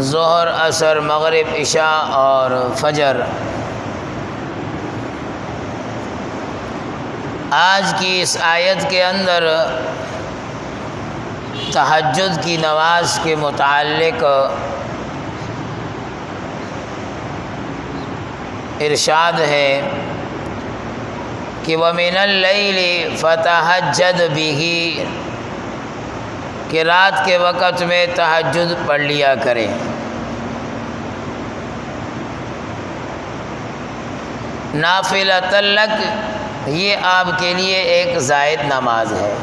ظہر، عصر، مغرب، عشاء اور فجر۔ آج کی اس آیت کے اندر تہجد کی نماز کے متعلق ارشاد ہے کہ وَمِنَ اللَّيْلِ فَتَہجد بِهِ، کہ رات کے وقت میں تہجد پڑھ لیا کریں۔ نافلۃ لک، یہ آپ کے لیے ایک زائد نماز ہے۔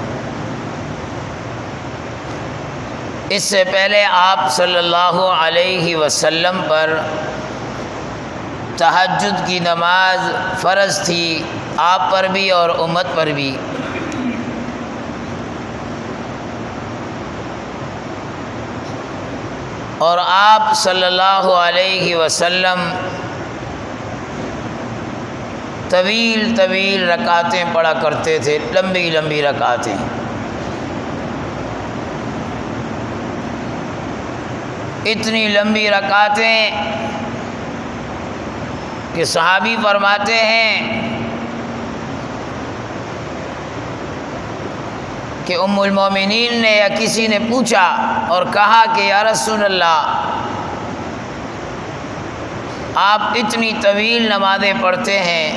اس سے پہلے آپ صلی اللہ علیہ وسلم پر تہجد کی نماز فرض تھی، آپ پر بھی اور امت پر بھی۔ اور آپ صلی اللہ علیہ وسلم طویل طویل رکعتیں پڑھا کرتے تھے، لمبی لمبی رکعتیں۔ اتنی لمبی رکعتیں کہ صحابی فرماتے ہیں کہ ام المومنین نے یا کسی نے پوچھا اور کہا کہ یا رسول اللہ، آپ اتنی طویل نمازیں پڑھتے ہیں،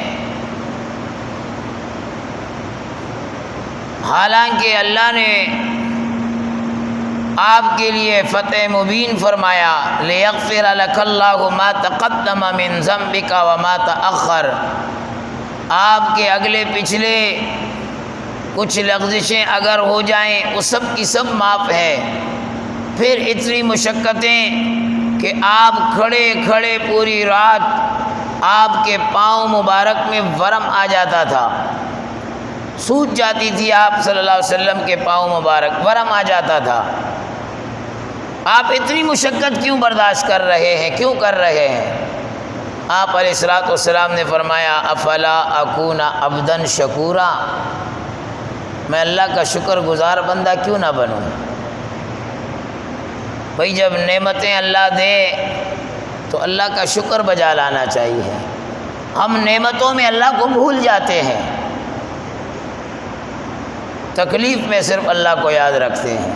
حالانکہ اللہ نے آپ کے لیے فتح مبین فرمایا، لِيَغْفِرَ لَكَ اللَّهُ مَا تَقَدَّمَ مِن ذَنبِكَ وَمَا تَأَخَّرَ، آپ کے اگلے پچھلے کچھ لغزشیں اگر ہو جائیں وہ سب کی سب معاف ہے۔ پھر اتنی مشقتیں کہ آپ کھڑے کھڑے پوری رات آپ کے پاؤں مبارک میں ورم آ جاتا تھا، سوج جاتی تھی آپ صلی اللہ علیہ وسلم کے پاؤں مبارک، ورم آ جاتا تھا۔ آپ اتنی مشقت کیوں برداشت کر رہے ہیں، کیوں کر رہے ہیں؟ آپ علیہ الصلوۃ والسلام نے فرمایا افلا اکون عبدا شکورا، میں اللہ کا شکر گزار بندہ کیوں نہ بنوں؟ بھئی جب نعمتیں اللہ دے تو اللہ کا شکر بجا لانا چاہیے۔ ہم نعمتوں میں اللہ کو بھول جاتے ہیں، تکلیف میں صرف اللہ کو یاد رکھتے ہیں،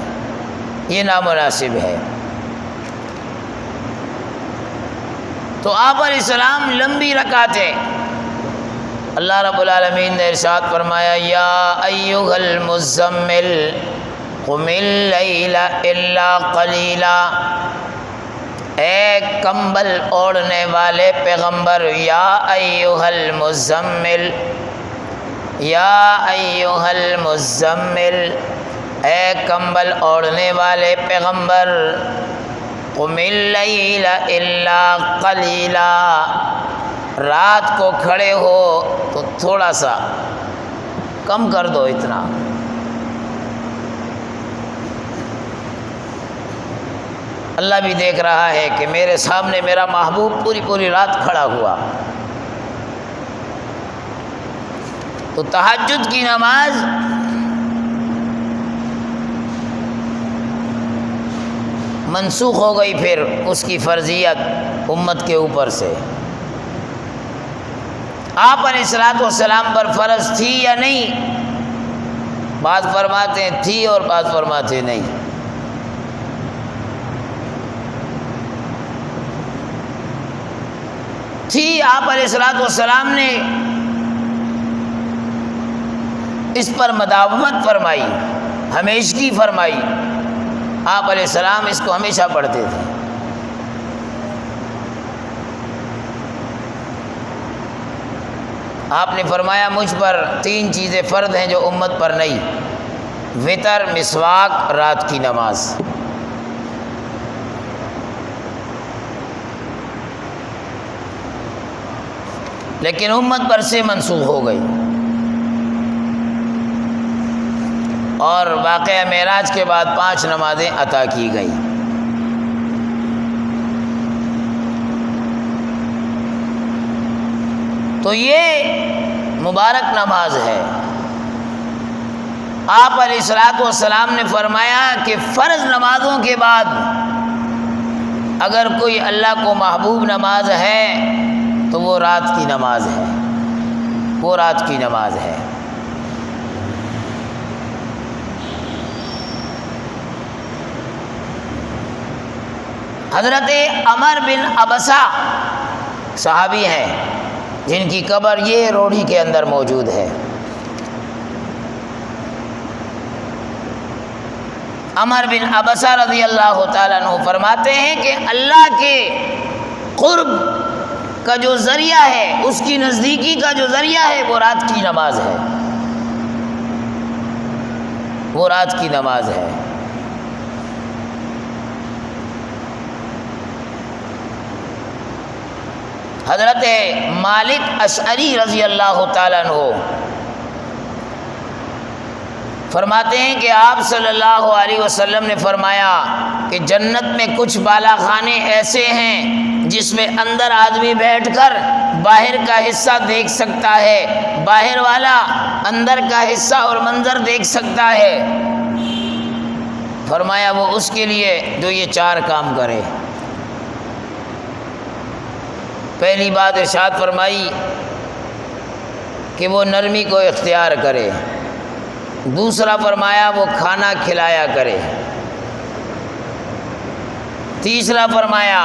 یہ نامناسب ہے۔ تو آپ علیہ السلام لمبی رکعتیں، اللہ رب العالمین نے ارشاد فرمایا یا ایھا المزمل قم اللیل الا قلیلا، اے کمبل اوڑھنے والے پیغمبر، یا ایھا المزمل، یا ایھا المزمل، اے کمبل اوڑھنے والے پیغمبر، قم اللیل الا قلیلا، رات کو کھڑے ہو تو تھوڑا سا کم کر دو۔ اتنا اللہ بھی دیکھ رہا ہے کہ میرے سامنے میرا محبوب پوری پوری رات کھڑا ہوا۔ تو تہجد کی نماز منسوخ ہو گئی پھر اس کی فرضیت امت کے اوپر سے۔ آپ علیہ الصلوۃ والسلام پر فرض تھی یا نہیں؟ بعض فرماتے ہیں تھی اور بعض فرماتے نہیں۔ تھی، آپ علیہ الصلوۃ والسلام نے اس پر مداومت فرمائی، ہمیشگی فرمائی، آپ علیہ السلام اس کو ہمیشہ پڑھتے تھے۔ آپ نے فرمایا مجھ پر 3 چیزیں فرض ہیں جو امت پر نہیں، وطر، مسواک، رات کی نماز۔ لیکن امت پر سے منسوخ ہو گئی، اور واقعہ معراج کے بعد 5 نمازیں عطا کی گئی۔ تو یہ مبارک نماز ہے۔ آپ علیہ الصلوۃ والسلام نے فرمایا کہ فرض نمازوں کے بعد اگر کوئی اللہ کو محبوب نماز ہے تو وہ رات کی نماز ہے، وہ رات کی نماز ہے۔ حضرت عمر بن عبسہ صحابی ہیں جن کی قبر یہ روڑی کے اندر موجود ہے۔ عمر بن عبسہ رضی اللہ تعالیٰ عنہ فرماتے ہیں کہ اللہ کے قرب کا جو ذریعہ ہے، اس کی نزدیکی کا جو ذریعہ ہے، وہ رات کی نماز ہے، وہ رات کی نماز ہے۔ حضرت مالک اشعری رضی اللہ تعالیٰ عنہ فرماتے ہیں کہ آپ صلی اللہ علیہ وسلم نے فرمایا کہ جنت میں کچھ بالا خانے ایسے ہیں جس میں اندر آدمی بیٹھ کر باہر کا حصہ دیکھ سکتا ہے، باہر والا اندر کا حصہ اور منظر دیکھ سکتا ہے۔ فرمایا وہ اس کے لیے جو یہ 4 کام کرے۔ پہلی بات ارشاد فرمائی کہ وہ نرمی کو اختیار کرے، دوسرا فرمایا وہ کھانا کھلایا کرے، تیسرا فرمایا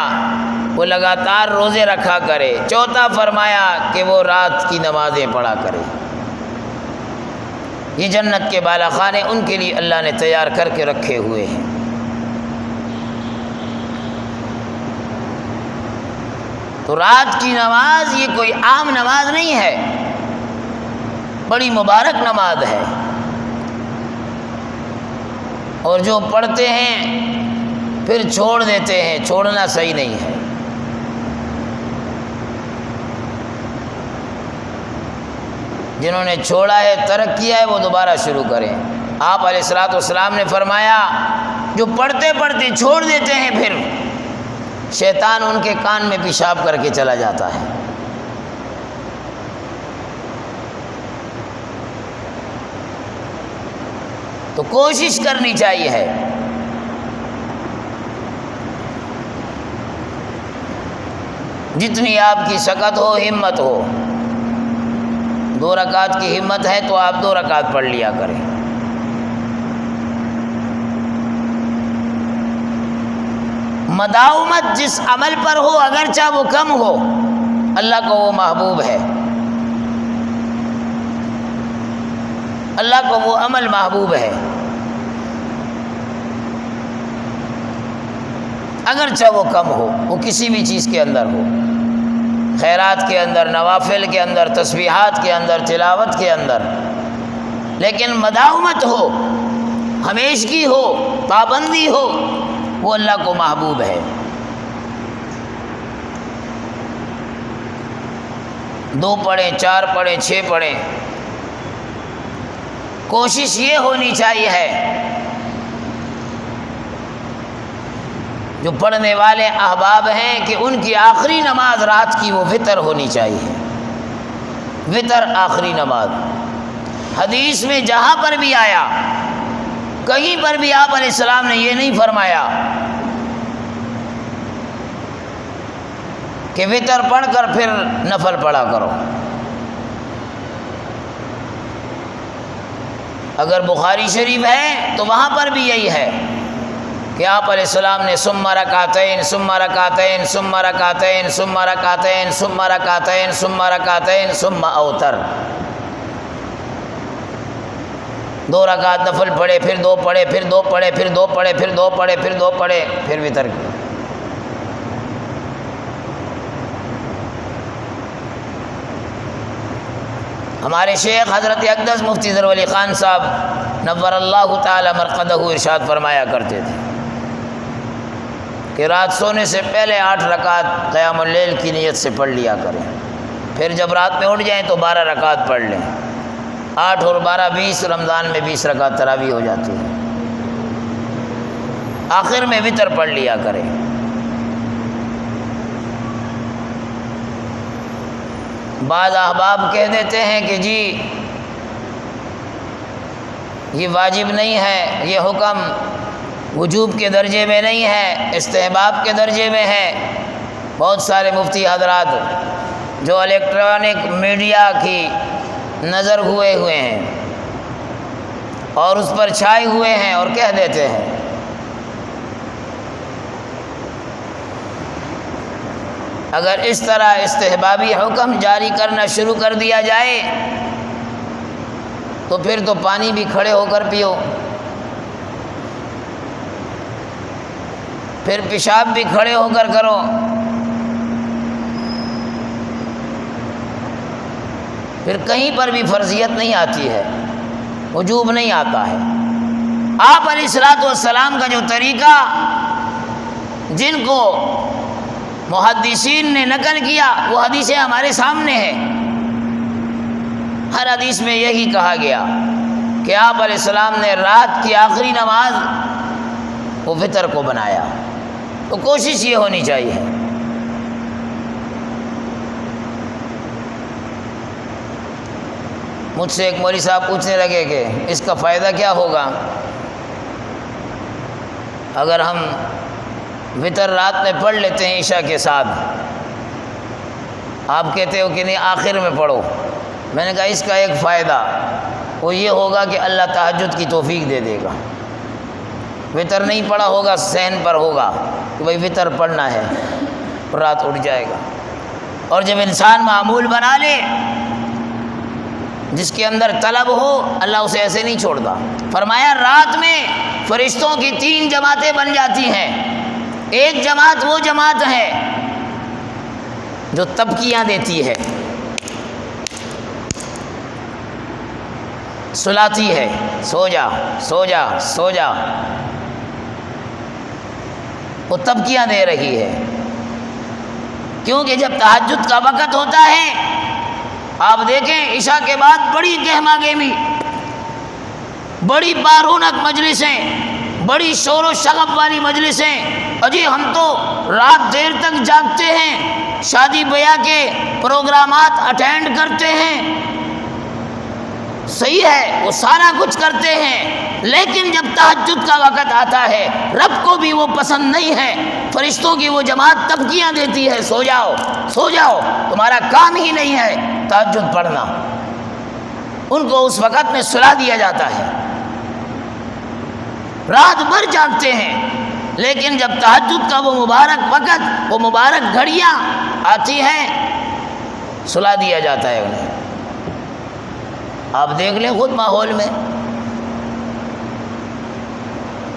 وہ لگاتار روزے رکھا کرے، چوتھا فرمایا کہ وہ رات کی نمازیں پڑھا کرے۔ یہ جنت کے بالا خانے ان کے لیے اللہ نے تیار کر کے رکھے ہوئے ہیں۔ تو رات کی نماز یہ کوئی عام نماز نہیں ہے، بڑی مبارک نماز ہے، اور جو پڑھتے ہیں پھر چھوڑ دیتے ہیں، چھوڑنا صحیح نہیں ہے۔ جنہوں نے چھوڑا ہے، ترک کیا ہے، وہ دوبارہ شروع کریں۔ آپ علیہ الصلوۃ والسلام نے فرمایا جو پڑھتے پڑھتے چھوڑ دیتے ہیں پھر شیطان ان کے کان میں پیشاب کر کے چلا جاتا ہے۔ تو کوشش کرنی چاہیے ہے جتنی آپ کی سکت ہو، ہمت ہو، 2 رکعت کی ہمت ہے تو آپ 2 رکعت پڑھ لیا کریں۔ مداومت جس عمل پر ہو، اگرچہ وہ کم ہو، اللہ کو وہ محبوب ہے، اللہ کو وہ عمل محبوب ہے، اگرچہ وہ کم ہو، وہ کسی بھی چیز کے اندر ہو، خیرات کے اندر، نوافل کے اندر، تسبیحات کے اندر، تلاوت کے اندر، لیکن مداومت ہو، ہمیشگی ہو، پابندی ہو، وہ اللہ کو محبوب ہے۔ 2 پڑھیں، 4 پڑھیں، 6 پڑھیں، کوشش یہ ہونی چاہیے ہے جو پڑھنے والے احباب ہیں کہ ان کی آخری نماز رات کی وہ وتر ہونی چاہیے، وتر آخری نماز۔ حدیث میں جہاں پر بھی آیا، کہیں پر بھی آپ علیہ السلام نے یہ نہیں فرمایا کہ وتر پڑھ کر پھر نفل پڑھا کرو۔ اگر بخاری شریف ہے تو وہاں پر بھی یہی ہے کہ آپ علیہ السلام نے ثم رکعتین ثم رکعتین ثم رکعتین ثم رکعتین ثم رکعتین ثم رکعتین ثم اوتر، 2 رکعت نفل پڑھے، پھر 2 پڑھے، پھر 2 پڑھے، پھر 2 پڑھے، پھر 2 پڑھے، پھر 2 پڑھے، پھر وتر کی۔ ہمارے شیخ حضرت اقدس مفتی ظفر علی خان صاحب نور اللہ تعالی مرقدہ ارشاد فرمایا کرتے تھے کہ رات سونے سے پہلے 8 رکعت قیام اللیل کی نیت سے پڑھ لیا کریں، پھر جب رات میں اٹھ جائیں تو 12 رکعت پڑھ لیں، 8 اور 12 20، رمضان میں 20 رکعت تراویح ہو جاتی ہے، آخر میں وتر پڑھ لیا کریں۔ بعض احباب کہہ دیتے ہیں کہ جی یہ واجب نہیں ہے، یہ حکم وجوب کے درجے میں نہیں ہے، استحباب کے درجے میں ہے۔ بہت سارے مفتی حضرات جو الیکٹرانک میڈیا کی نظر ہوئے ہیں اور اس پر چھائے ہوئے ہیں اور کہہ دیتے ہیں اگر اس طرح استحبابی حکم جاری کرنا شروع کر دیا جائے تو پھر تو پانی بھی کھڑے ہو کر پیو، پھر پیشاب بھی کھڑے ہو کر کرو، پھر کہیں پر بھی فرضیت نہیں آتی ہے، وجوب نہیں آتا ہے۔ آپ علیہ الصلوۃ والسلام کا جو طریقہ جن کو محدثین نے نقل کیا وہ حدیثیں ہمارے سامنے ہے۔ ہر حدیث میں یہی کہا گیا کہ آپ علیہ السلام نے رات کی آخری نماز وہ فطر کو بنایا، تو کوشش یہ ہونی چاہیے۔ مجھ سے ایک مولوی صاحب پوچھنے لگے کہ اس کا فائدہ کیا ہوگا اگر ہم وطر رات میں پڑھ لیتے ہیں عشاء کے ساتھ؟ آپ کہتے ہو کہ نہیں آخر میں پڑھو۔ میں نے کہا اس کا ایک فائدہ وہ یہ ہوگا کہ اللہ تہجد کی توفیق دے دے گا۔ وطر نہیں پڑھا ہوگا، صحن پر ہوگا کہ بھائی وطر پڑھنا ہے، رات اٹھ جائے گا۔ اور جب انسان معمول بنا لے جس کے اندر طلب ہو، اللہ اسے ایسے نہیں چھوڑتا۔ فرمایا رات میں فرشتوں کی 3 جماعتیں بن جاتی ہیں۔ ایک جماعت وہ جماعت ہے جو تبکیاں دیتی ہے، سلاتی ہے، سو جا سو جا سو جا، وہ تبکیاں دے رہی ہے۔ کیونکہ جب تہجد کا وقت ہوتا ہے، آپ دیکھیں عشاء کے بعد بڑی گہما گہمی، بڑی بارونق مجلسیں، بڑی شور و شغب والی مجلسیں۔ اجی ہم تو رات دیر تک جاگتے ہیں، شادی بیاہ کے پروگرامات اٹینڈ کرتے ہیں، صحیح ہے وہ سارا کچھ کرتے ہیں، لیکن جب تہجد کا وقت آتا ہے رب کو بھی وہ پسند نہیں ہے۔ فرشتوں کی وہ جماعت تبکیاں دیتی ہے، سو جاؤ سو جاؤ، تمہارا کام ہی نہیں ہے تہجد پڑھنا۔ ان کو اس وقت میں سلا دیا جاتا ہے، رات بھر جاگتے ہیں، لیکن جب تہجد کا وہ مبارک وقت، وہ مبارک گھڑیاں آتی ہیں، سلا دیا جاتا ہے انہیں۔ آپ دیکھ لیں خود ماحول میں،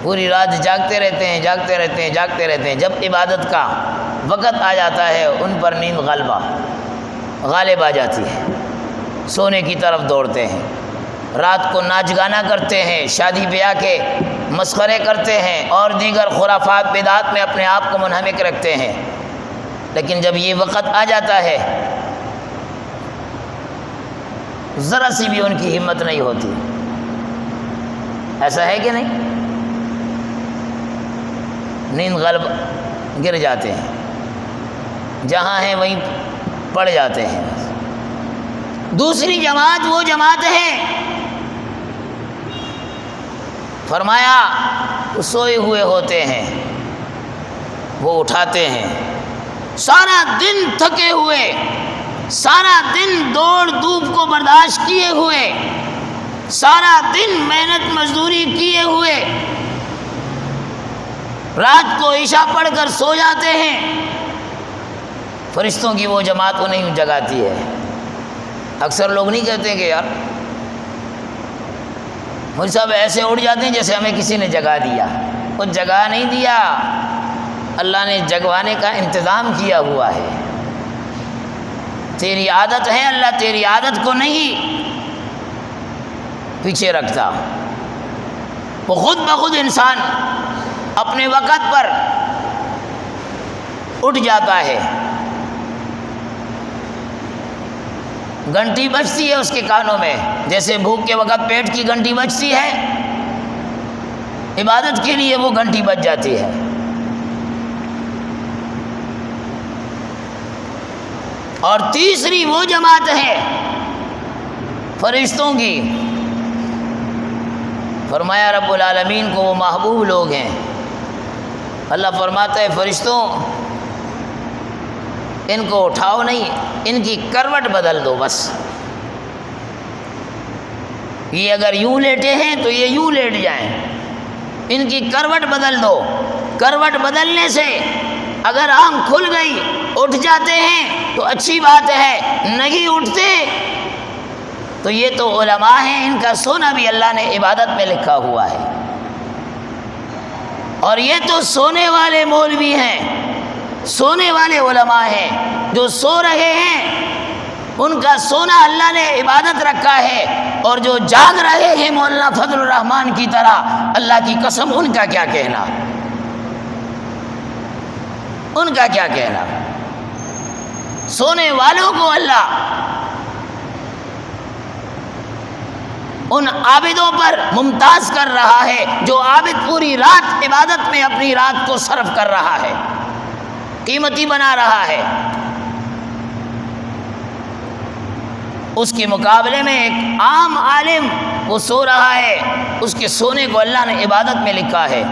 پوری رات جاگتے رہتے ہیں جاگتے رہتے ہیں جاگتے رہتے ہیں، جب عبادت کا وقت آ جاتا ہے ان پر نیند غالب آ جاتی ہے، سونے کی طرف دوڑتے ہیں، رات کو ناچ گانا کرتے ہیں، شادی بیاہ کے مسخرے کرتے ہیں اور دیگر خرافات بدعات میں اپنے آپ کو منہمک رکھتے ہیں۔ لیکن جب یہ وقت آ جاتا ہے ذرا سی بھی ان کی ہمت نہیں ہوتی۔ ایسا ہے کہ نہیں؟ نیند غالب گر جاتے ہیں، جہاں ہیں وہیں پڑ جاتے ہیں۔ دوسری جماعت وہ جماعت ہے، فرمایا سوئے ہوئے ہوتے ہیں، وہ اٹھاتے ہیں، سارا دن تھکے ہوئے، سارا دن دوڑ دھوپ کو برداشت کیے ہوئے، سارا دن محنت مزدوری کیے ہوئے، رات کو عشاء پڑھ کر سو جاتے ہیں۔ فرشتوں کی وہ جماعت انہیں جگاتی ہے۔ اکثر لوگ نہیں کہتے کہ یار مولوی صاحب ایسے اٹھ جاتے ہیں جیسے ہمیں کسی نے جگا دیا۔ وہ جگا نہیں دیا، اللہ نے جگوانے کا انتظام کیا ہوا ہے۔ تیری عادت ہے، اللہ تیری عادت کو نہیں پیچھے رکھتا۔ وہ خود بخود انسان اپنے وقت پر اٹھ جاتا ہے، گھنٹی بجتی ہے اس کے کانوں میں، جیسے بھوک کے وقت پیٹ کی گھنٹی بجتی ہے، عبادت کے لیے وہ گھنٹی بج جاتی ہے۔ اور تیسری وہ جماعت ہے فرشتوں کی، فرمایا رب العالمین کو وہ محبوب لوگ ہیں۔ اللہ فرماتا ہے فرشتوں ان کو اٹھاؤ نہیں، ان کی کروٹ بدل دو بس۔ یہ اگر یوں لیٹے ہیں تو یہ یوں لیٹ جائیں، ان کی کروٹ بدل دو۔ کروٹ بدلنے سے اگر آنکھ کھل گئی اٹھ جاتے ہیں تو اچھی بات ہے، نہیں اٹھتے تو یہ تو علماء ہیں، ان کا سونا بھی اللہ نے عبادت میں لکھا ہوا ہے۔ اور یہ تو سونے والے مولوی ہیں، سونے والے علماء ہیں، جو سو رہے ہیں ان کا سونا اللہ نے عبادت رکھا ہے، اور جو جاگ رہے ہیں مولانا فضل الرحمان کی طرح، اللہ کی قسم ان کا کیا کہنا، ان کا کیا کہنا۔ سونے والوں کو اللہ ان عابدوں پر ممتاز کر رہا ہے، جو عابد پوری رات عبادت میں اپنی رات کو صرف کر رہا ہے، قیمتی بنا رہا ہے۔ اس کے مقابلے میں ایک عام عالم وہ سو رہا ہے، اس کے سونے کو اللہ نے عبادت میں لکھا ہے،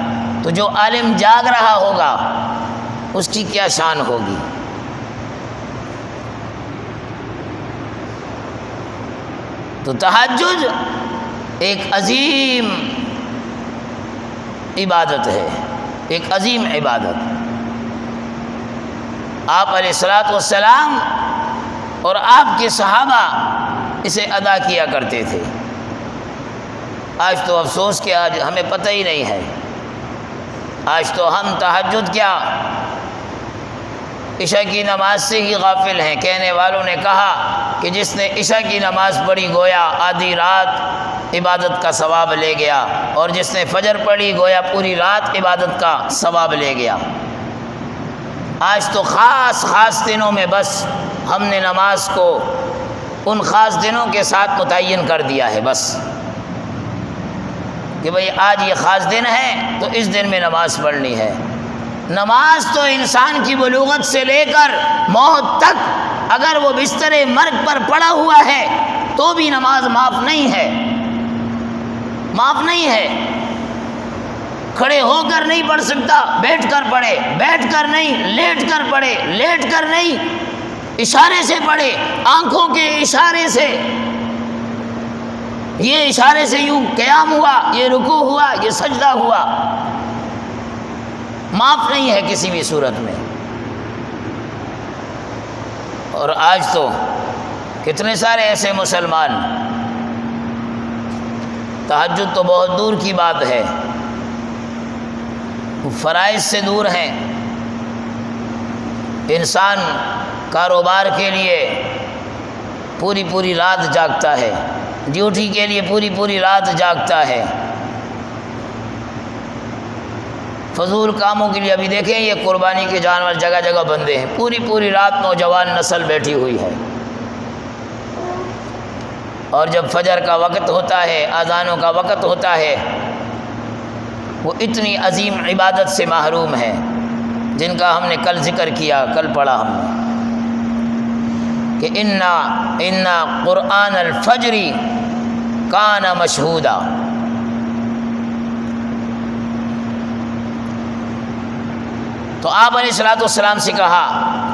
تو جو عالم جاگ رہا ہوگا اس کی کیا شان ہوگی۔ تو تہجد ایک عظیم عبادت ہے، ایک عظیم عبادت۔ آپ علیہ الصلوۃ والسلام اور آپ کے صحابہ اسے ادا کیا کرتے تھے۔ آج تو افسوس کہ آج ہمیں پتہ ہی نہیں ہے، آج تو ہم تہجد کیا عشاء کی نماز سے ہی غافل ہیں۔ کہنے والوں نے کہا کہ جس نے عشاء کی نماز پڑھی گویا آدھی رات عبادت کا ثواب لے گیا، اور جس نے فجر پڑھی گویا پوری رات عبادت کا ثواب لے گیا۔ آج تو خاص خاص دنوں میں بس ہم نے نماز کو ان خاص دنوں کے ساتھ متعین کر دیا ہے، بس کہ بھئی آج یہ خاص دن ہے تو اس دن میں نماز پڑھنی ہے۔ نماز تو انسان کی بلوغت سے لے کر موت تک اگر وہ بستر مرگ پر پڑا ہوا ہے تو بھی نماز معاف نہیں ہے، معاف نہیں ہے۔ کھڑے ہو کر نہیں پڑھ سکتا، بیٹھ کر پڑھے، بیٹھ کر نہیں، لیٹ کر پڑھے، لیٹ کر نہیں، اشارے سے پڑھے، آنکھوں کے اشارے سے، یہ اشارے سے یوں قیام ہوا، یہ رکوع ہوا، یہ سجدہ ہوا، معاف نہیں ہے کسی بھی صورت میں۔ اور آج تو کتنے سارے ایسے مسلمان، تہجد تو بہت دور کی بات ہے، فرائض سے دور ہیں۔ انسان کاروبار کے لیے پوری پوری رات جاگتا ہے، ڈیوٹی کے لیے پوری پوری رات جاگتا ہے، فضول کاموں کے لیے۔ ابھی دیکھیں یہ قربانی کے جانور جگہ جگہ بندے ہیں، پوری پوری رات نوجوان نسل بیٹھی ہوئی ہے، اور جب فجر کا وقت ہوتا ہے، اذانوں کا وقت ہوتا ہے، وہ اتنی عظیم عبادت سے محروم ہیں جن کا ہم نے کل ذکر کیا، کل پڑھا ہم نے کہ انا قرآن الفجر کان مشہودا۔ تو آپ علیہ الصلوۃ والسلام سے کہا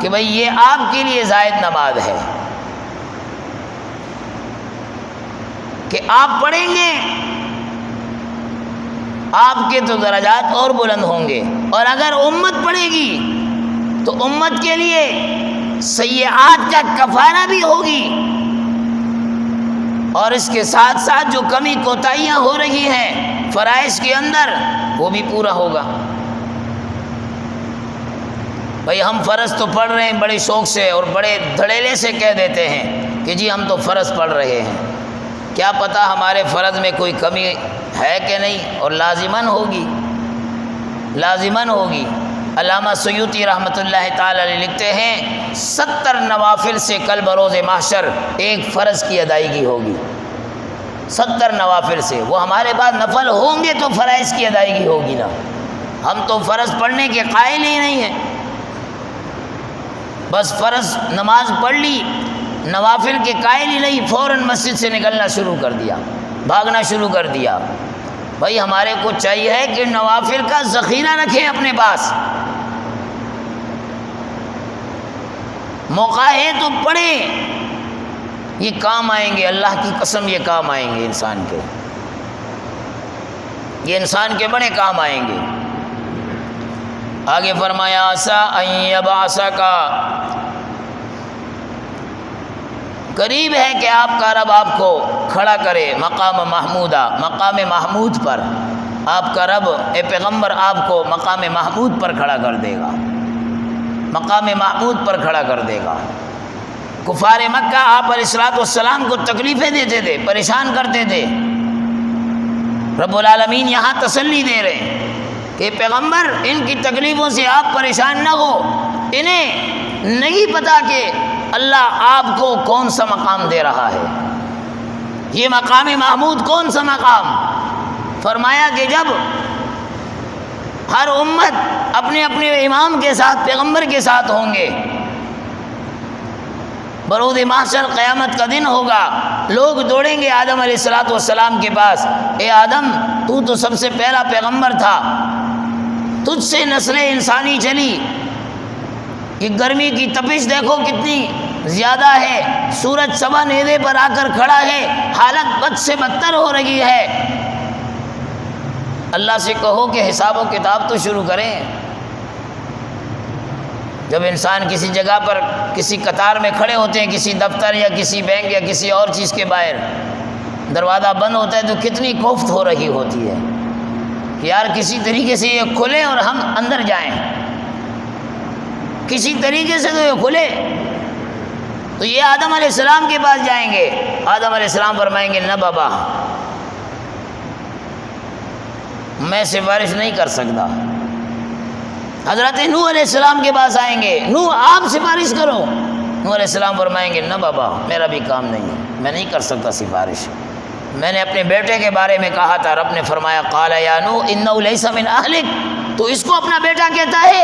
کہ بھئی یہ آپ کے لیے زائد نماز ہے کہ آپ پڑھیں گے، آپ کے تو درجات اور بلند ہوں گے، اور اگر امت پڑھے گی تو امت کے لیے سیئات کا کفارہ بھی ہوگی، اور اس کے ساتھ ساتھ جو کمی کوتاہیاں ہو رہی ہیں فرائض کے اندر وہ بھی پورا ہوگا۔ بھئی ہم فرض تو پڑھ رہے ہیں بڑے شوق سے اور بڑے دھڑیلے سے کہہ دیتے ہیں کہ جی ہم تو فرض پڑھ رہے ہیں، کیا پتہ ہمارے فرض میں کوئی کمی ہے کہ نہیں، اور لازماً ہوگی، لازماً ہوگی۔ علامہ سیوطی رحمۃ اللہ تعالی علیہ لکھتے ہیں 70 نوافل سے کل بروز محشر ایک فرض کی ادائیگی ہوگی، 70 نوافل سے۔ وہ ہمارے پاس نفل ہوں گے تو فرائض کی ادائیگی ہوگی نا، ہم تو فرض پڑھنے کے قائل ہی نہیں ہیں، بس فرض نماز پڑھ لی، نوافل کے قائل ہی نہیں، فوراً مسجد سے نکلنا شروع کر دیا، بھاگنا شروع کر دیا۔ بھائی ہمارے کو چاہیے کہ نوافل کا ذخیرہ رکھیں اپنے پاس، موقع ہے تو پڑھیں، یہ کام آئیں گے، اللہ کی قسم یہ کام آئیں گے انسان کے، یہ انسان کے بڑے کام آئیں گے۔ آگے فرمایا عسیٰ ان یبعثک، قریب ہے کہ آپ کا رب آپ کو کھڑا کرے مقام محمودہ، مقام محمود پر، آپ کا رب اے پیغمبر آپ کو مقام محمود پر کھڑا کر دے گا، مقام محمود پر کھڑا کر دے گا۔ کفار مکہ آپ علیہ الصلوۃ والسلام کو تکلیفیں دیتے تھے، پریشان کرتے تھے، رب العالمین یہاں تسلی دے رہے ہیں کہ پیغمبر ان کی تکلیفوں سے آپ پریشان نہ ہو، انہیں نہیں پتا کہ اللہ آپ کو کون سا مقام دے رہا ہے، یہ مقام محمود کون سا مقام؟ فرمایا کہ جب ہر امت اپنے اپنے امام کے ساتھ، پیغمبر کے ساتھ ہوں گے، برود محشر قیامت کا دن ہوگا، لوگ دوڑیں گے آدم علیہ الصلوۃ والسلام کے پاس، اے آدم تو سب سے پہلا پیغمبر تھا، تجھ سے نسل انسانی چلی، یہ گرمی کی تپش دیکھو کتنی زیادہ ہے، سورج سوا نیزے پر آ کر کھڑا ہے، حالت بد سے بدتر ہو رہی ہے، اللہ سے کہو کہ حساب و کتاب تو شروع کریں۔ جب انسان کسی جگہ پر کسی قطار میں کھڑے ہوتے ہیں، کسی دفتر یا کسی بینک یا کسی اور چیز کے باہر، دروازہ بند ہوتا ہے تو کتنی کوفت ہو رہی ہوتی ہے کہ یار کسی طریقے سے یہ کھلے اور ہم اندر جائیں، کسی طریقے سے تو یہ کھلے۔ تو یہ آدم علیہ السلام کے پاس جائیں گے، آدم علیہ السلام فرمائیں گے نہ بابا میں سفارش نہیں کر سکتا۔ حضرت نوح علیہ السلام کے پاس آئیں گے، نوح آپ سفارش کرو، نوح علیہ السلام فرمائیں گے نہ بابا میرا بھی کام نہیں ہے، میں نہیں کر سکتا سفارش، میں نے اپنے بیٹے کے بارے میں کہا تھا، رب نے فرمایا قال یا نوح انہ لیس من اہلک، تو اس کو اپنا بیٹا کہتا ہے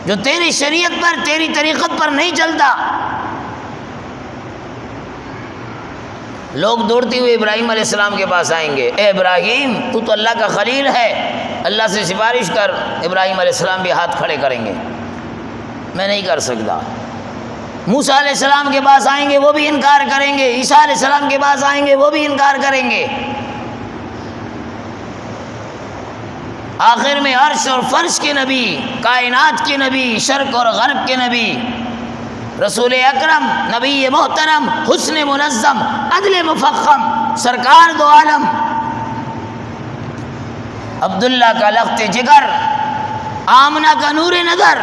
جو تیری شریعت پر، تیری طریقت پر نہیں چلتا۔ لوگ دوڑتے ہوئے ابراہیم علیہ السلام کے پاس آئیں گے، اے ابراہیم تو اللہ کا خلیل ہے، اللہ سے سفارش کر، ابراہیم علیہ السلام بھی ہاتھ کھڑے کریں گے میں نہیں کر سکتا۔ موسیٰ علیہ السلام کے پاس آئیں گے وہ بھی انکار کریں گے، عیسیٰ علیہ السلام کے پاس آئیں گے وہ بھی انکار کریں گے۔ آخر میں عرش اور فرش کے نبی، کائنات کے نبی، شرق اور غرب کے نبی، رسول اکرم، نبی محترم، حسن منظم، عدل مفخم، سرکار دو عالم، عبداللہ کا لخت جگر، آمنہ کا نور نظر،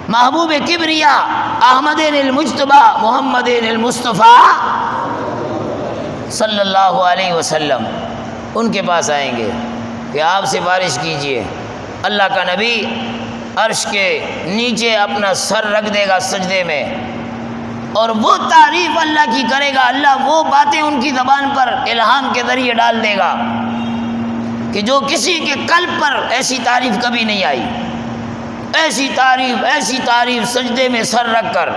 محبوب کبریا، احمد المجتبی، محمد المصطفیٰ صلی اللہ علیہ وسلم، ان کے پاس آئیں گے کہ آپ سفارش کیجئے۔ اللہ کا نبی عرش کے نیچے اپنا سر رکھ دے گا سجدے میں، اور وہ تعریف اللہ کی کرے گا، اللہ وہ باتیں ان کی زبان پر الہام کے ذریعے ڈال دے گا کہ جو کسی کے قلب پر ایسی تعریف کبھی نہیں آئی، ایسی تعریف سجدے میں سر رکھ کر۔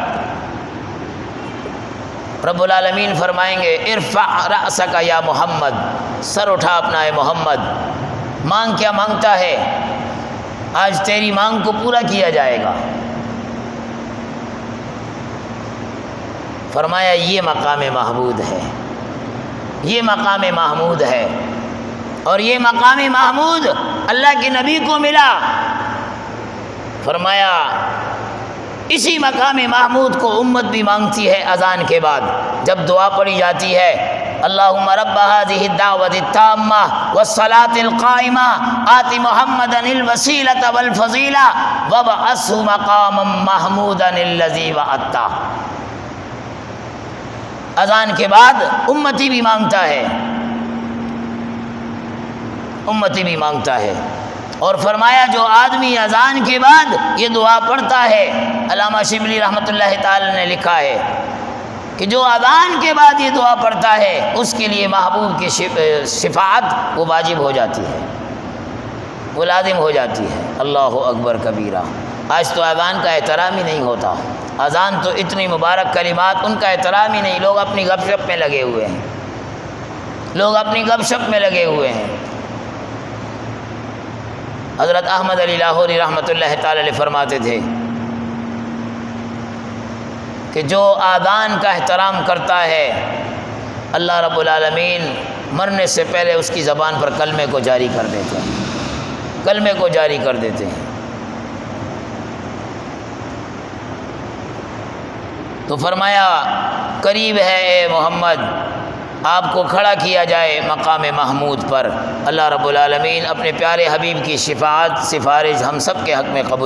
رب العالمین فرمائیں گے ارفع رأسک یا محمد، سر اٹھا اپنا اے محمد، مانگ کیا مانگتا ہے، آج تیری مانگ کو پورا کیا جائے گا۔ فرمایا یہ مقام محمود ہے، یہ مقام محمود ہے، اور یہ مقام محمود اللہ کے نبی کو ملا۔ فرمایا اسی مقام محمود کو امت بھی مانگتی ہے اذان کے بعد، جب دعا پڑھی جاتی ہے اللہم رب هذه الدعوة التامة والصلاة القائمة آت محمدا الوسیلة والفضیلة وابعثه مقاما محمودا الذی وعدته۔ اذان کے بعد امتی بھی مانگتا ہے، امتی بھی مانگتا ہے، اور فرمایا جو آدمی اذان کے بعد یہ دعا پڑھتا ہے، علامہ شبلی رحمۃ اللہ تعالی نے لکھا ہے کہ جو اذان کے بعد یہ دعا پڑھتا ہے اس کے لیے محبوب کی شفاعت وہ واجب ہو جاتی ہے، وہ لازم ہو جاتی ہے۔ اللہ اکبر کبیرہ۔ آج تو اذان کا احترام ہی نہیں ہوتا، اذان تو اتنی مبارک کلمات ان کا احترام ہی نہیں، لوگ اپنی گپ شپ میں لگے ہوئے ہیں۔ لوگ اپنی گپ شپ میں لگے ہوئے ہیں۔ حضرت احمد علی لاہوری رحمۃ اللہ تعالی علیہ فرماتے تھے کہ جو آذان کا احترام کرتا ہے اللہ رب العالمین مرنے سے پہلے اس کی زبان پر کلمے کو جاری کر دیتے ہیں، کلمے کو جاری کر دیتے ہیں۔ تو فرمایا قریب ہے اے محمد آپ کو کھڑا کیا جائے مقام محمود پر، اللہ رب العالمین اپنے پیارے حبیب کی شفاعت سفارش ہم سب کے حق میں قبول